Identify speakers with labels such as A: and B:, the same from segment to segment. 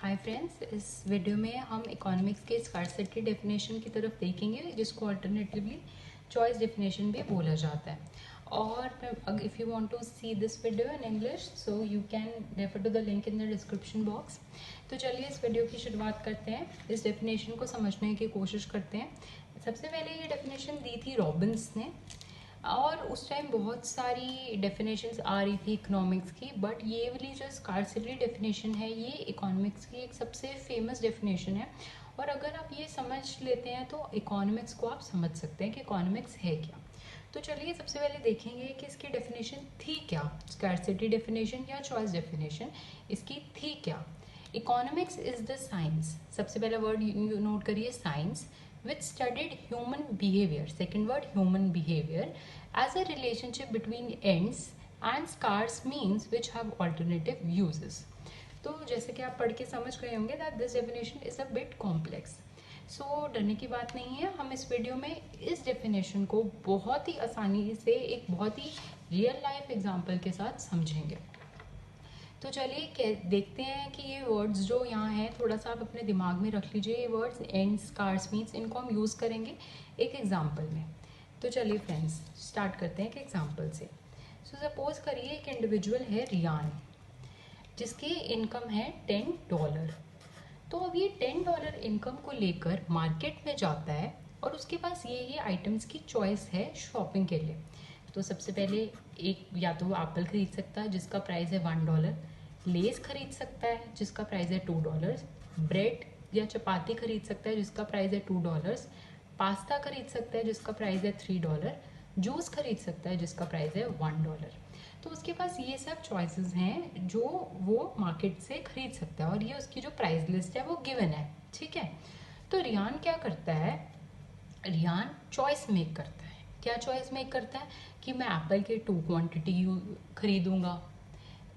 A: Hi friends, इस video में हम इकोनॉमिक्स के स्कार्सिटी डेफिनेशन की तरफ देखेंगे, जिसको अल्टरनेटिवली चॉइस डेफिनेशन भी बोला जाता है। और if you want to see this video in English, so you can refer to the link in the description box. तो चलिए इस वीडियो की शुरुआत करते हैं, इस डेफिनेशन को समझने की कोशिश करते हैं। सबसे पहले ये डेफिनेशन दी थी रॉबिन्स ने, और उस टाइम बहुत सारी डेफिनेशंस आ रही थी इकोनॉमिक्स की, बट ये वाली जो स्कार्सिटी डेफिनेशन है ये इकोनॉमिक्स की एक सबसे फेमस डेफिनेशन है। और अगर आप ये समझ लेते हैं तो इकोनॉमिक्स को आप समझ सकते हैं कि इकोनॉमिक्स है क्या। तो चलिए सबसे पहले देखेंगे कि इसकी डेफिनेशन थी क्या, स्कार्सिटी डेफिनेशन या चॉइस डेफिनेशन इसकी थी क्या। इकोनॉमिक्स इज द साइंस, सबसे पहला वर्ड नोट करिए, science, which studied human behavior, second word human behavior, as a relationship between ends and scarce means which have alternative uses. तो जैसे कि आप पढ़ के समझ गए होंगे that this definition is a bit complex. सो डरने की बात नहीं है, हम इस वीडियो में इस डेफिनेशन को बहुत ही आसानी से एक बहुत ही रियल लाइफ एग्जांपल के साथ समझेंगे। तो चलिए देखते हैं कि ये वर्ड्स जो यहाँ हैं थोड़ा सा आप अपने दिमाग में रख लीजिए। ये वर्ड्स एंड स्कार्स मीन्स, इनको हम यूज़ करेंगे एक एग्जांपल में। तो चलिए फ्रेंड्स स्टार्ट करते हैं एक एग्जांपल से। सो सपोज करिए एक इंडिविजुअल है रियान, जिसकी इनकम है $10। तो अब ये $10 इनकम को लेकर मार्केट में जाता है और उसके पास ये आइटम्स की चॉइस है शॉपिंग के लिए। तो सबसे पहले एक या तो वो एप्पल खरीद सकता है जिसका प्राइस है $1, लेस खरीद सकता है जिसका प्राइस है $2, ब्रेड या चपाती खरीद सकता है जिसका प्राइस है $2, पास्ता खरीद सकता है जिसका प्राइस है $3, जूस खरीद सकता है जिसका प्राइस है $1। तो उसके पास ये सब चॉइसेस हैं जो वो मार्केट से खरीद सकता है, और ये उसकी जो प्राइस लिस्ट है वो गिवन है, ठीक है। तो रियान क्या करता है, रियान चॉइस मेक करता है। क्या चॉइस मेक करता है कि मैं एप्पल के 2 क्वांटिटी खरीदूंगा,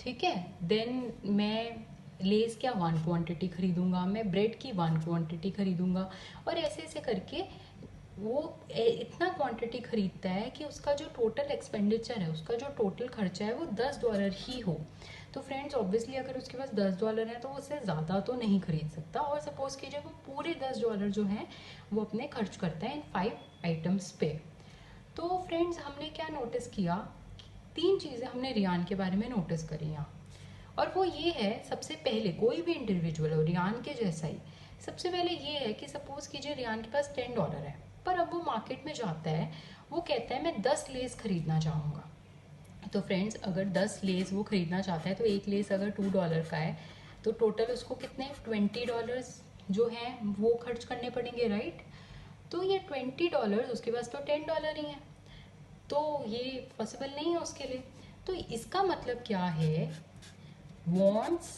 A: ठीक है। देन मैं लेस क्या 1 क्वांटिटी खरीदूंगा, मैं ब्रेड की 1 क्वांटिटी खरीदूंगा, और ऐसे ऐसे करके वो इतना क्वांटिटी खरीदता है कि उसका जो टोटल एक्सपेंडिचर है, उसका जो टोटल खर्चा है वो $10 ही हो। तो फ्रेंड्स ऑब्वियसली अगर उसके पास $10 है तो उससे ज़्यादा तो नहीं खरीद सकता, और सपोज कीजिए वो पूरे $10 जो हैं वो अपने खर्च करता है इन 5 आइटम्स पे। तो फ्रेंड्स हमने क्या नोटिस किया, 3 चीज़ें हमने रियान के बारे में नोटिस करी यहाँ। और वो ये है, सबसे पहले कोई भी इंडिविजुअल हो रियान के जैसा ही, सबसे पहले ये है कि सपोज कीजिए रियान के पास $10 है, पर अब वो मार्केट में जाता है, वो कहता है मैं 10 लेस खरीदना चाहूँगा। तो फ्रेंड्स अगर 10 लेस वो खरीदना चाहता है तो एक लेस अगर $2 का है तो टोटल उसको कितने $20 जो हैं वो खर्च करने पड़ेंगे, राइट। तो ये $20, उसके पास तो $10 ही है, तो ये पॉसिबल नहीं है उसके लिए। तो इसका मतलब क्या है, वॉन्ट्स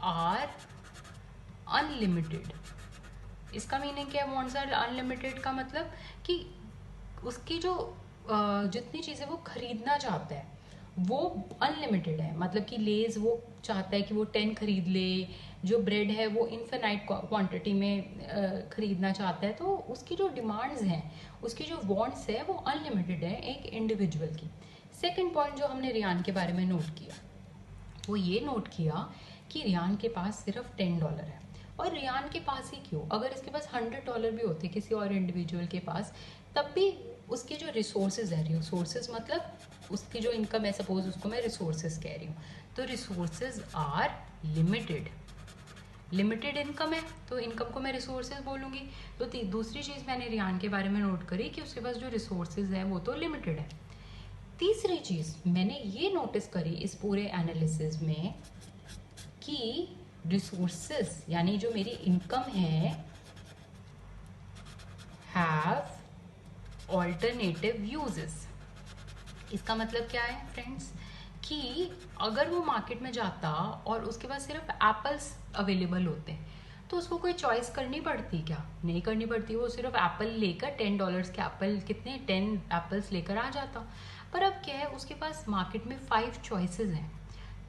A: आर अनलिमिटेड। इसका मीनिंग क्या है, वॉन्ट्स आर अनलिमिटेड का मतलब कि उसकी जो जितनी चीज़ें वो खरीदना चाहता है वो अनलिमिटेड है। मतलब कि लेज वो चाहता है कि वो 10 खरीद ले, जो ब्रेड है वो इन्फिनाइट क्वांटिटी में खरीदना चाहता है। तो उसकी जो डिमांड्स हैं, उसकी जो वॉन्ट्स है वो अनलिमिटेड है एक इंडिविजुअल की। सेकंड पॉइंट जो हमने रियान के बारे में नोट किया, वो ये नोट किया कि रियान के पास सिर्फ $10 है। और रियान के पास ही क्यों, अगर इसके पास $100 भी होते किसी और इंडिविजुअल के पास, तब भी उसके जो रिसोर्सेज है, रिसोर्सेज मतलब उसकी जो इनकम है, सपोज उसको मैं रिसोर्सेज कह रही हूँ, तो resources are limited. Limited income है तो इनकम को मैं रिसोर्सेज बोलूँगी। तो दूसरी चीज़ मैंने रियान के बारे में नोट करी कि उसके पास जो रिसोर्सेज है वो तो लिमिटेड है। तीसरी चीज़ मैंने ये नोटिस करी इस पूरे एनालिसिस में कि रिसोर्सेज यानी जो मेरी इनकम है हैव ऑल्टरनेटिव यूजेस। इसका मतलब क्या है फ्रेंड्स, कि अगर वो मार्केट में जाता और उसके पास सिर्फ एप्पल्स अवेलेबल होते तो उसको कोई चॉइस करनी पड़ती, क्या नहीं करनी पड़ती, वो सिर्फ एप्पल लेकर $10 के एप्पल, कितने 10 एप्पल्स लेकर आ जाता। पर अब क्या है, उसके पास मार्केट में 5 चॉइसेस हैं,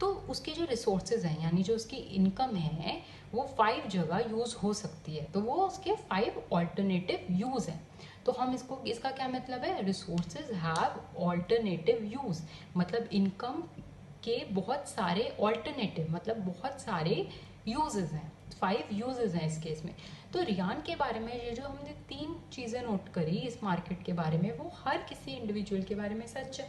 A: तो उसके जो रिसोर्सेज हैं यानी जो उसकी इनकम है वो 5 जगह यूज़ हो सकती है, तो वो उसके 5 ऑल्टरनेटिव यूज़ हैं। तो हम इसको, इसका क्या मतलब है, रिसोर्सेज हैव ऑल्टरनेटिव यूज़, मतलब इनकम के बहुत सारे ऑल्टरनेटिव, मतलब बहुत सारे यूजेस हैं, 5 यूजेस हैं इस केस में। तो रियान के बारे में ये जो हमने 3 चीज़ें नोट करी इस मार्केट के बारे में, वो हर किसी इंडिविजुअल के बारे में सच है।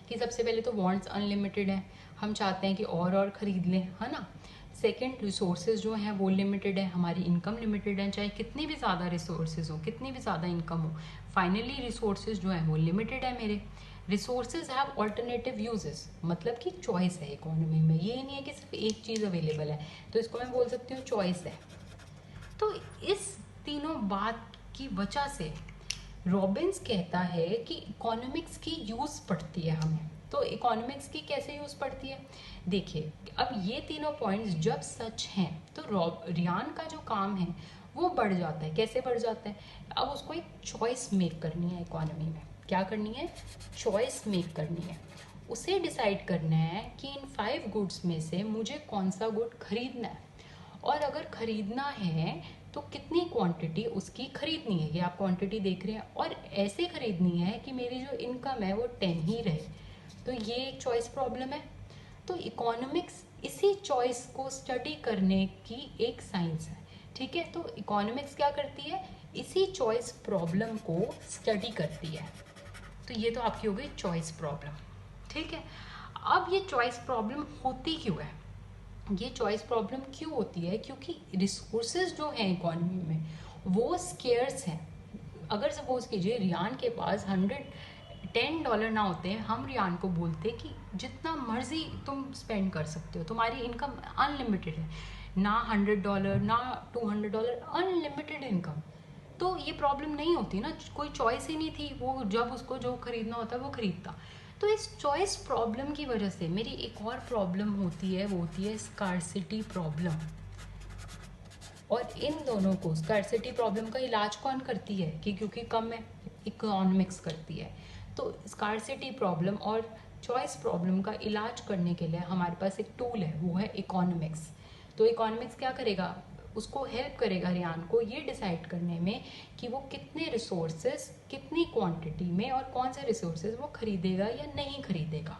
A: कि सबसे पहले तो वांट्स अनलिमिटेड है, हम चाहते हैं कि और ख़रीद लें, है ना। सेकंड, रिसोर्सेज जो हैं वो लिमिटेड है, हमारी इनकम लिमिटेड है, चाहे कितनी भी ज़्यादा रिसोर्सेज हो, कितनी भी ज़्यादा इनकम हो, फाइनली रिसोर्सेज जो हैं वो लिमिटेड है मेरे। रिसोर्सेज हैव ऑल्टरनेटिव यूजेस, मतलब कि चॉइस है इकोनॉमी में, ये नहीं है कि सिर्फ एक चीज़ अवेलेबल है, तो इसको मैं बोल सकती हूँ चॉइस है। तो इस तीनों बात की वजह से रॉबिन्स कहता है कि इकोनॉमिक्स की यूज़ पड़ती है हमें। तो इकोनॉमिक्स की कैसे यूज़ पड़ती है, देखिए अब ये तीनों पॉइंट्स जब सच हैं तो रियान का जो काम है वो बढ़ जाता है। कैसे बढ़ जाता है, अब उसको एक चॉइस मेक करनी है इकोनॉमी में। क्या करनी है, चॉइस मेक करनी है। उसे डिसाइड करना है कि इन 5 गुड्स में से मुझे कौन सा गुड खरीदना है, और अगर खरीदना है तो कितनी क्वांटिटी उसकी खरीदनी है, ये आप क्वांटिटी देख रहे हैं, और ऐसे खरीदनी है कि मेरी जो इनकम है वो 10 ही रहे। तो ये एक चॉइस प्रॉब्लम है। तो इकोनॉमिक्स इसी चॉइस को स्टडी करने की एक साइंस है, ठीक है। तो इकोनॉमिक्स क्या करती है, इसी चॉइस प्रॉब्लम को स्टडी करती है। तो ये तो आपकी हो गई चॉइस प्रॉब्लम, ठीक है। अब ये चॉइस प्रॉब्लम होती क्यों है, ये चॉइस प्रॉब्लम क्यों होती है, क्योंकि रिसोर्सेज जो हैं इकोनॉमी में वो स्केयर्स हैं। अगर सपोज कीजिए रियान के पास $110 ना होते हैं, हम रियान को बोलते कि जितना मर्जी तुम स्पेंड कर सकते हो, तुम्हारी इनकम अनलिमिटेड है, ना $100 ना $200, अनलिमिटेड इनकम। तो ये प्रॉब्लम नहीं होती ना, कोई चॉइस ही नहीं थी, वो जब उसको जो खरीदना होता है वो खरीदता। तो इस चॉइस प्रॉब्लम की वजह से मेरी एक और प्रॉब्लम होती है, वो होती है स्कार्सिटी प्रॉब्लम। और इन दोनों को, स्कार्सिटी प्रॉब्लम का इलाज कौन करती है, कि क्योंकि कम है, इकोनॉमिक्स करती है। तो स्कार्सिटी प्रॉब्लम और चॉइस प्रॉब्लम का इलाज करने के लिए हमारे पास एक टूल है, वो है इकोनॉमिक्स। तो इकोनॉमिक्स क्या करेगा, उसको हेल्प करेगा रियान को ये डिसाइड करने में कि वो कितने रिसोर्सेज, कितनी क्वांटिटी में और कौन से रिसोर्सेज वो खरीदेगा या नहीं खरीदेगा।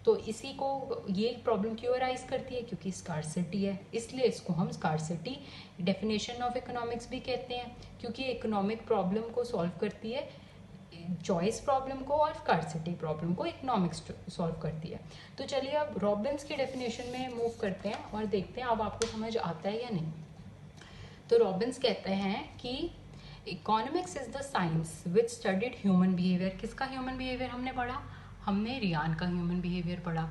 A: तो इसी को, ये प्रॉब्लम क्यों अराइज करती है, क्योंकि स्कार्सिटी है, इसलिए इसको हम स्कार्सिटी डेफिनेशन ऑफ इकोनॉमिक्स भी कहते हैं, क्योंकि इकोनॉमिक प्रॉब्लम को सॉल्व करती है, चॉइस प्रॉब्लम को, और स्कार्सिटी प्रॉब्लम को इकोनॉमिक्स सॉल्व करती है। तो चलिए अब रॉबिन्स की डेफिनेशन में मूव करते हैं और देखते हैं अब आपको समझ आता है या नहीं। तो रॉबिन्स कहते हैं कि economics is the science which studied human behaviour. किसका ह्यूमन बिहेवियर हमने पढ़ा, हमने रियान का ह्यूमन बिहेवियर पढ़ा।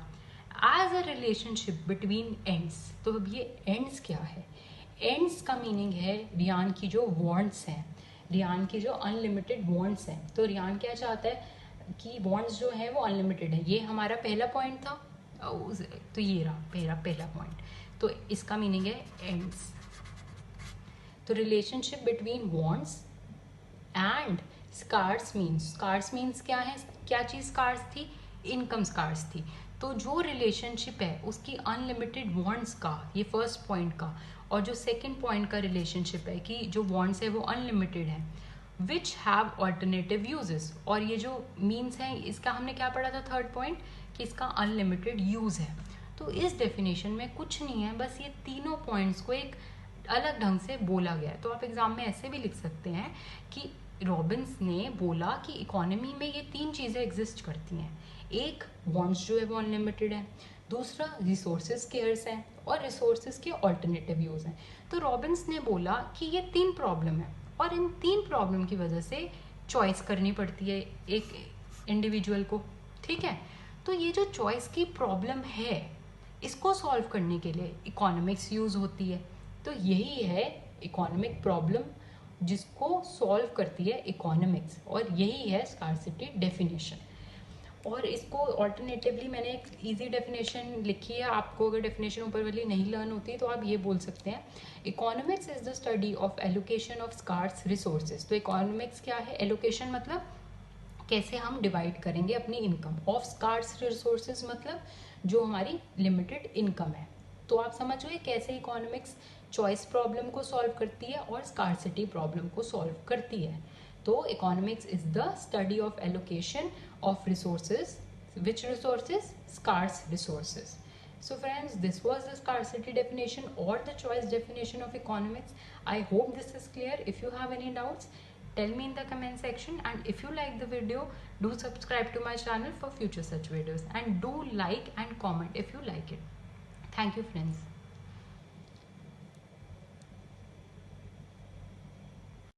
A: As a relationship between ends. तो अब ये एंड्स क्या है, एंड्स का मीनिंग है रियान की जो वांट्स हैं, रियान की जो अनलिमिटेड वांट्स हैं। तो रियान क्या चाहता है कि वांट्स जो है वो अनलिमिटेड है, ये हमारा पहला पॉइंट था। तो ये रहा मेरा पहला पॉइंट। तो इसका मीनिंग है एंड्स। तो relationship between wants and scarce means, scarce means क्या है, क्या चीज़ स्कार्स थी, इनकम स्कार्स थी। तो जो रिलेशनशिप है उसकी अनलिमिटेड वांट्स का, ये फर्स्ट पॉइंट का, और जो सेकंड पॉइंट का रिलेशनशिप है कि जो वांट्स है वो अनलिमिटेड है, विच हैव ऑल्टरनेटिव यूजेस। और ये जो मीन्स है इसका हमने क्या पढ़ा था, थर्ड पॉइंट, कि इसका अनलिमिटेड यूज है। तो इस डेफिनेशन में कुछ नहीं है, बस ये तीनों पॉइंट्स को एक अलग ढंग से बोला गया है। तो आप एग्जाम में ऐसे भी लिख सकते हैं कि रॉबिन्स ने बोला कि इकोनॉमी में ये 3 चीज़ें एग्जिस्ट करती हैं, एक वांट्स जो है वो अनलिमिटेड है, दूसरा रिसोर्सेज स्केयर्स हैं, और रिसोर्सेज के ऑल्टरनेटिव यूज हैं। तो रॉबिन्स ने बोला कि ये 3 प्रॉब्लम है, और इन 3 प्रॉब्लम की वजह से चॉइस करनी पड़ती है एक इंडिविजुअल को, ठीक है। तो ये जो चॉइस की प्रॉब्लम है, इसको सॉल्व करने के लिए इकोनॉमिक्स यूज होती है। तो यही है इकोनॉमिक प्रॉब्लम जिसको सॉल्व करती है इकोनॉमिक्स, और यही है स्कार्सिटी डेफिनेशन। और इसको ऑल्टरनेटिवली मैंने एक इजी डेफिनेशन लिखी है, आपको अगर डेफिनेशन ऊपर वाली नहीं लर्न होती तो आप ये बोल सकते हैं, economics is the study of allocation of scarce resources. तो इकोनॉमिक्स क्या है, एलोकेशन मतलब कैसे हम डिवाइड करेंगे अपनी इनकम, ऑफ स्कार्स रिसोर्सेज मतलब जो हमारी लिमिटेड इनकम है। तो आप समझ गए कैसे इकोनॉमिक्स चॉइस प्रॉब्लम को सॉल्व करती है और स्कार्सिटी प्रॉब्लम को सॉल्व करती है। तो economics is the study of allocation of resources Which resources? Scarce resources. So friends, this was the scarcity definition or the choice definition of economics. I hope this is clear. If you have any doubts, tell me in the comment section, and if you like the video, do subscribe to my channel for future such videos, and do like and comment if you like it. Thank you friends.